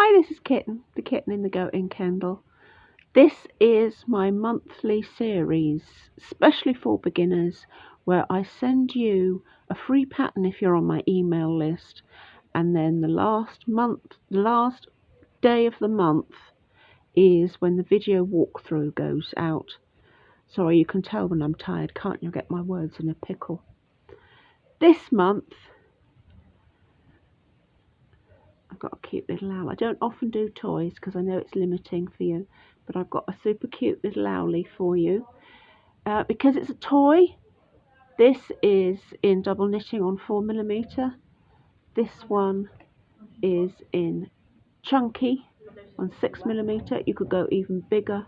Hi, this is Kitten, the kitten in the goat in Kendal. This is my monthly series, especially for beginners, where I send you a free pattern if you're on my email list, and then the last day of the month is when the video walkthrough goes out. Sorry, you can tell when I'm tired, can't you? Get my words in a pickle. This month I've got a cute little owl. I don't often do toys because I know it's limiting for you, but I've got a super cute little owlie for you. Because it's a toy, this is in double knitting on 4mm. This one is in chunky on 6mm. You could go even bigger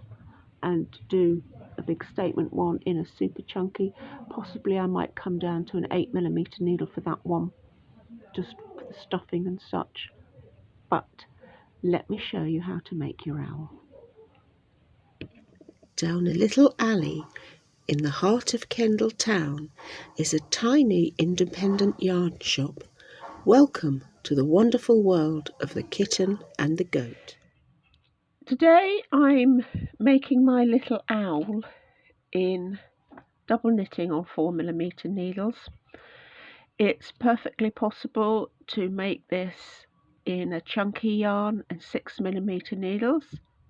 and do a big statement one in a super chunky. Possibly I might come down to an 8mm needle for that one, just for the stuffing and such. But let me show you how to make your owl. Down a little alley in the heart of Kendal town is a tiny independent yarn shop. Welcome to the wonderful world of the kitten and the goat. Today I'm making my little owl in double knitting on 4mm needles. It's perfectly possible to make this in a chunky yarn and 6mm needles.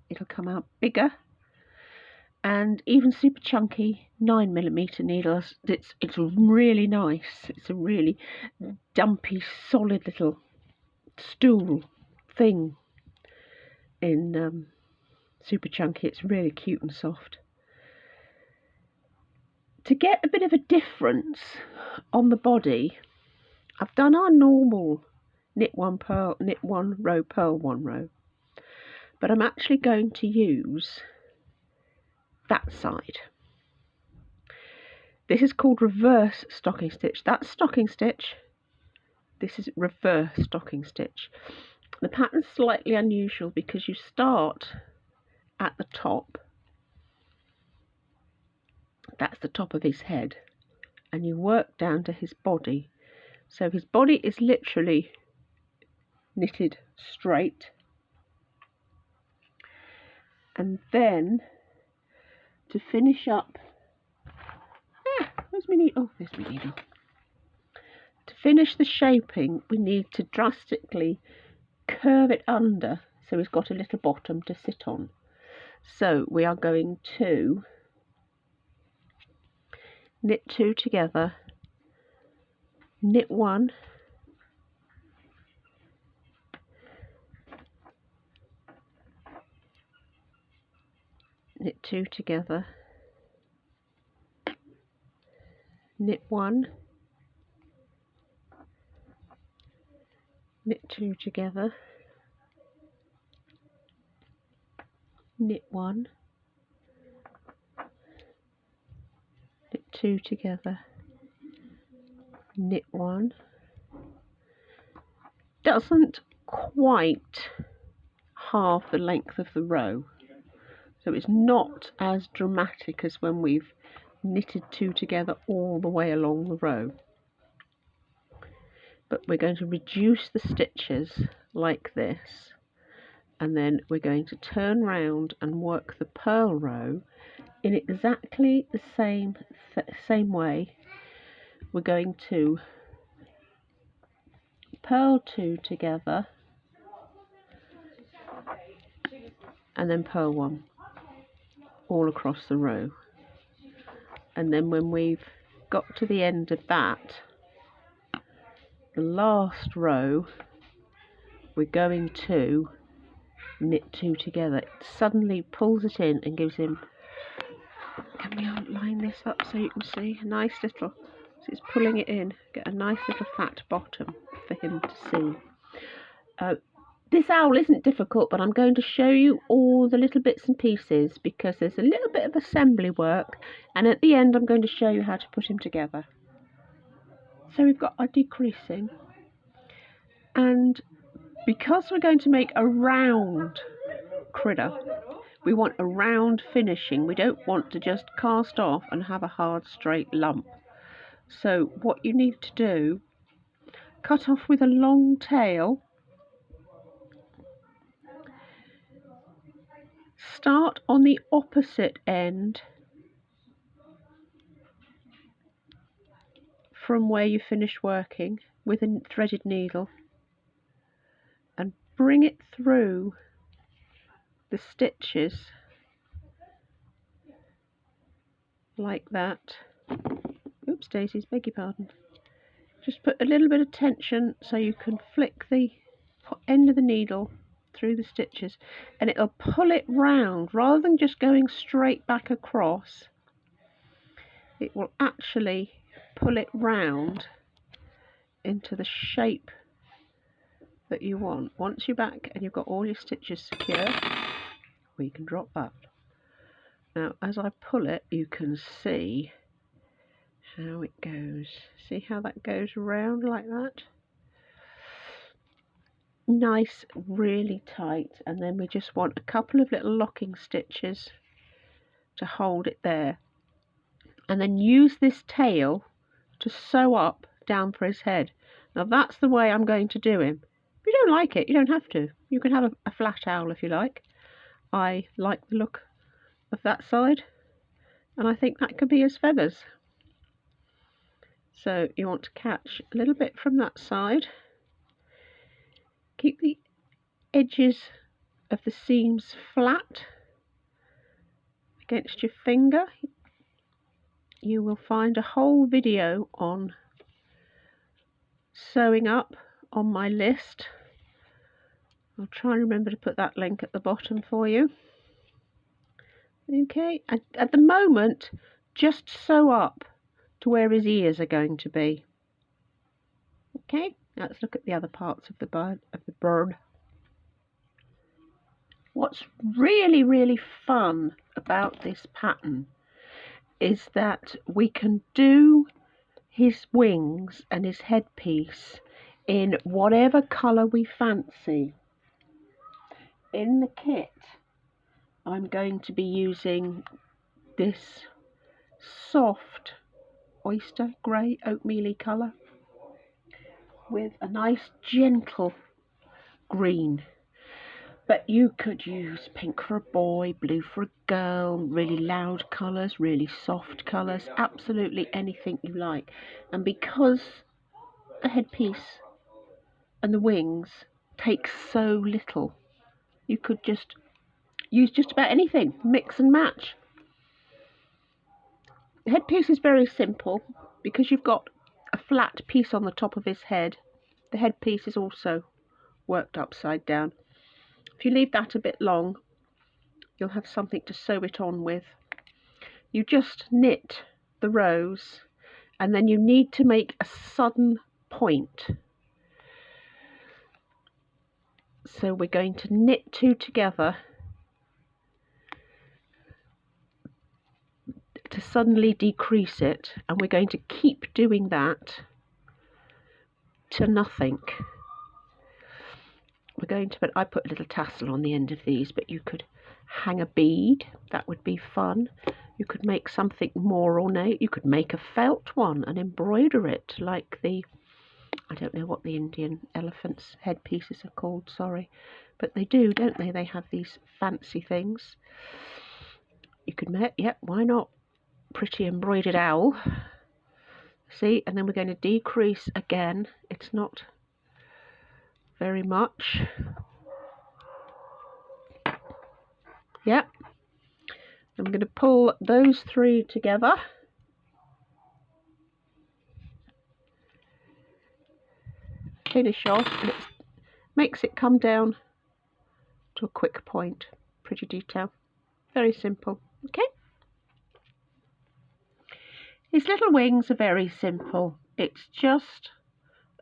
It'll come out bigger, and even super chunky 9mm needles. It's really nice. It's a really dumpy, solid little stool thing in super chunky. It's really cute and soft. To get a bit of a difference on the body, I've done our normal knit one purl, knit one row, purl one row, but I'm actually going to use that side. This is called reverse stocking stitch. That's stocking stitch. This is reverse stocking stitch. The pattern's slightly unusual because you start at the top. That's the top of his head, and you work down to his body. So his body is literally knitted straight, and then to finish up, where's my needle? Oh, there's my needle. To finish the shaping, we need to drastically curve it under so he's got a little bottom to sit on. So we are going to knit two together, knit one, knit two together, knit one, knit two together, knit one, knit two together, knit one. Doesn't quite halve the length of the row, so it's not as dramatic as when we've knitted two together all the way along the row. But we're going to reduce the stitches like this, and then we're going to turn round and work the purl row in exactly the same way. We're going to purl two together and then purl one all across the row, and then when we've got to the end of that, the last row, we're going to knit two together. It suddenly pulls it in and gives him, can we line this up so you can see a nice little, so it's pulling it in, get a nice little fat bottom for him to see. This owl isn't difficult, but I'm going to show you all the little bits and pieces because there's a little bit of assembly work, and at the end I'm going to show you how to put him together. So we've got our decreasing, and because we're going to make a round critter, we want a round finishing. We don't want to just cast off and have a hard straight lump. So what you need to do, cut off with a long tail start on the opposite end from where you finish working with a threaded needle and bring it through the stitches like that. Oops, daisies, beg your pardon. Just put a little bit of tension so you can flick the end of the needle through the stitches and it'll pull it round rather than just going straight back across. It will actually pull it round into the shape that you want. Once you're back and you've got all your stitches secure, we can drop that. Now as I pull it, you can see how it goes. See how that goes around like that? Nice, really tight, and then we just want a couple of little locking stitches to hold it there, and then use this tail to sew up down for his head. Now that's the way I'm going to do him. If you don't like it, you don't have to. You can have a flat owl if you like. I like the look of that side, and I think that could be his feathers. So you want to catch a little bit from that side. Keep the edges of the seams flat against your finger. You will find a whole video on sewing up on my list. I'll try and remember to put that link at the bottom for you. Okay, at the moment, just sew up to where his ears are going to be. Okay, let's look at the other parts of the bird. What's really, really fun about this pattern is that we can do his wings and his headpiece in whatever colour we fancy. In the kit, I'm going to be using this soft oyster grey oatmeal-y colour with a nice gentle green. But you could use pink for a boy, blue for a girl, really loud colours, really soft colours, absolutely anything you like. And because the headpiece and the wings take so little, you could just use just about anything, mix and match. The headpiece is very simple because you've got a flat piece on the top of his head. The headpiece is also worked upside down. If you leave that a bit long, you'll have something to sew it on with. You just knit the rows and then you need to make a sudden point. So we're going to knit two together to suddenly decrease it, and we're going to keep doing that to nothing. We're going to I put a little tassel on the end of these, but you could hang a bead, that would be fun. You could make something more ornate. You could make a felt one and embroider it like the, I don't know what the Indian elephants' headpieces are called, sorry, but they do, don't they? They have these fancy things. You could make, yep, why not? Pretty embroidered owl. See, and then we're going to decrease again. It's not very much. Yep. I'm going to pull those three together. Finish off, and it makes it come down to a quick point. Pretty detail. Very simple. Okay. His little wings are very simple. It's just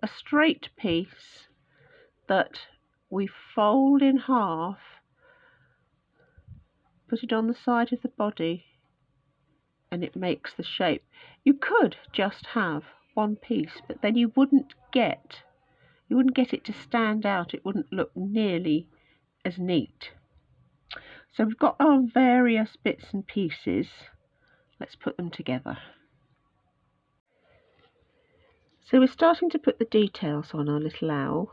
a straight piece that we fold in half, put it on the side of the body, and it makes the shape. You could just have one piece, but then you wouldn't get it to stand out. It wouldn't look nearly as neat. So we've got our various bits and pieces. Let's put them together. So we're starting to put the details on our little owl.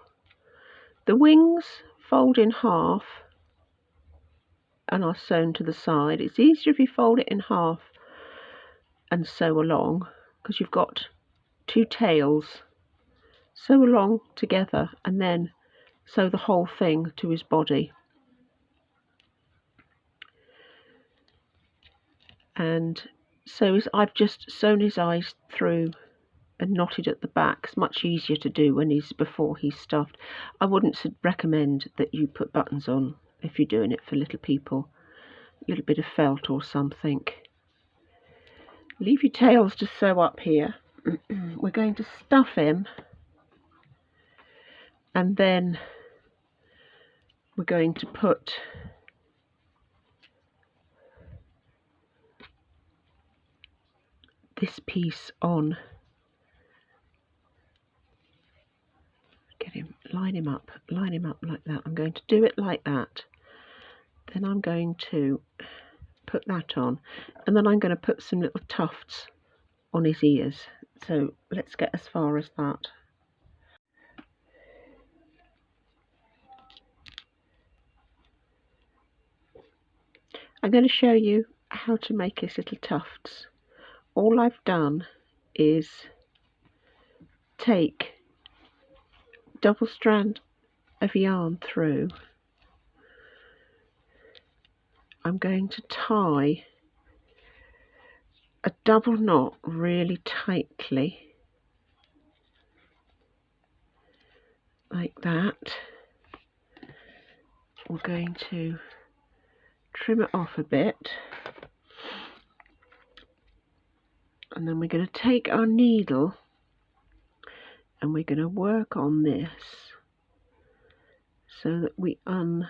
The wings fold in half and are sewn to the side. It's easier if you fold it in half and sew along, because you've got two tails. Sew along together and then sew the whole thing to his body. And so I've just sewn his eyes through and knotted at the back. It's much easier to do when before he's stuffed. I wouldn't recommend that you put buttons on if you're doing it for little people. A little bit of felt or something. Leave your tails to sew up here. We're going to stuff him, and then we're going to put this piece on. Get him, line him up like that. I'm going to do it like that. Then I'm going to put that on, and then I'm going to put some little tufts on his ears. So let's get as far as that. I'm going to show you how to make his little tufts. All I've done is take double strand of yarn through. I'm going to tie a double knot really tightly, like that. We're going to trim it off a bit, and then we're going to take our needle and we're going to work on this so that we untwist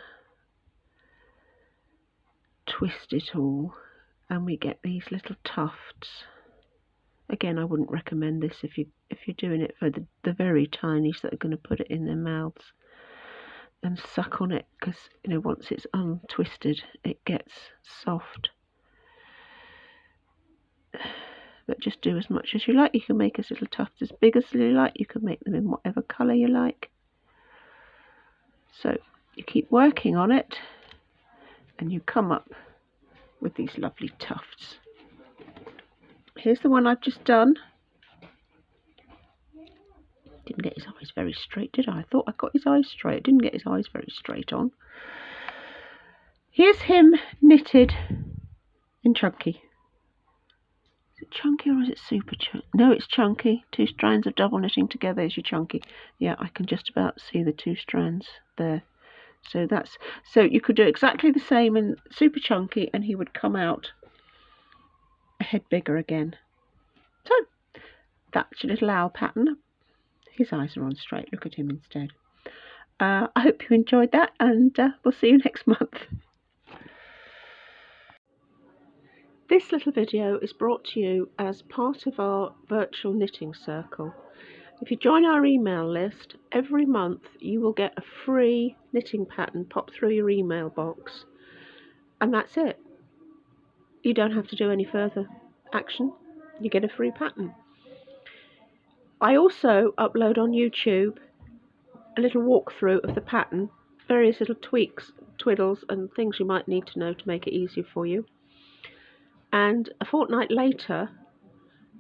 it all and we get these little tufts. Again, I wouldn't recommend this if you're doing it for the very tinies that are going to put it in their mouths and suck on it, because you know, once it's untwisted it gets soft. But just do as much as you like. You can make his little tufts as big as you like. You can make them in whatever colour you like. So you keep working on it and you come up with these lovely tufts. Here's the one I've just done. Didn't get his eyes very straight, did I? I thought I got his eyes straight. I didn't get his eyes very straight on. Here's him knitted in chunky. Is it chunky or is it super chunky? No, it's chunky. 2 strands of double knitting together is your chunky. Yeah, I can just about see the 2 strands there. So you could do exactly the same in super chunky and he would come out a head bigger again. So that's your little owl pattern. His eyes are on straight. Look at him instead. I hope you enjoyed that, and we'll see you next month. This little video is brought to you as part of our virtual knitting circle. If you join our email list, every month you will get a free knitting pattern pop through your email box. And that's it. You don't have to do any further action. You get a free pattern. I also upload on YouTube a little walkthrough of the pattern, various little tweaks, twiddles and things you might need to know to make it easier for you. And a fortnight later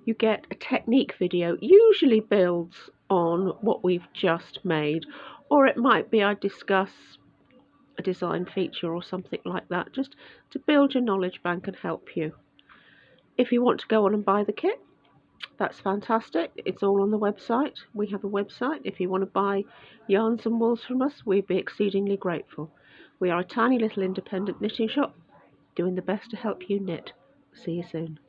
you get a technique video, usually builds on what we've just made, or it might be I discuss a design feature or something like that, just to build your knowledge bank and help you. If you want to go on and buy the kit, that's fantastic. It's all on the website. We have a website. If you want to buy yarns and wools from us, we'd be exceedingly grateful. We are a tiny little independent knitting shop doing the best to help you knit. See you soon.